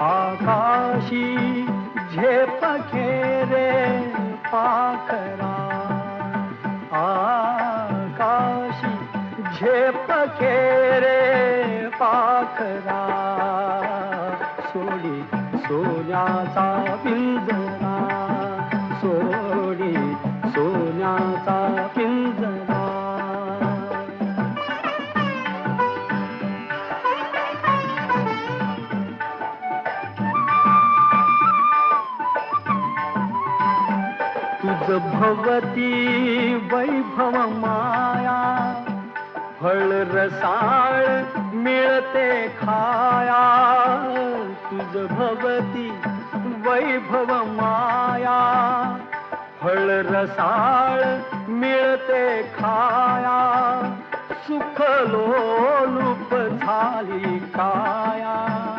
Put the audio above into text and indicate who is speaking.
Speaker 1: आकाशी झेप खेरे पाखरा, आकाशी झेप खेरे पाखरा, सोडी सोन्याचा पिंजरा, सोडी सोन्याचा पिंजरा. तुझ भवती वैभव माया, फळ रसाळ मिळते खाया. तुझ भवती वैभव माया, फळ रसाळ मिळते खाया. सुख लोलुप झाली काया.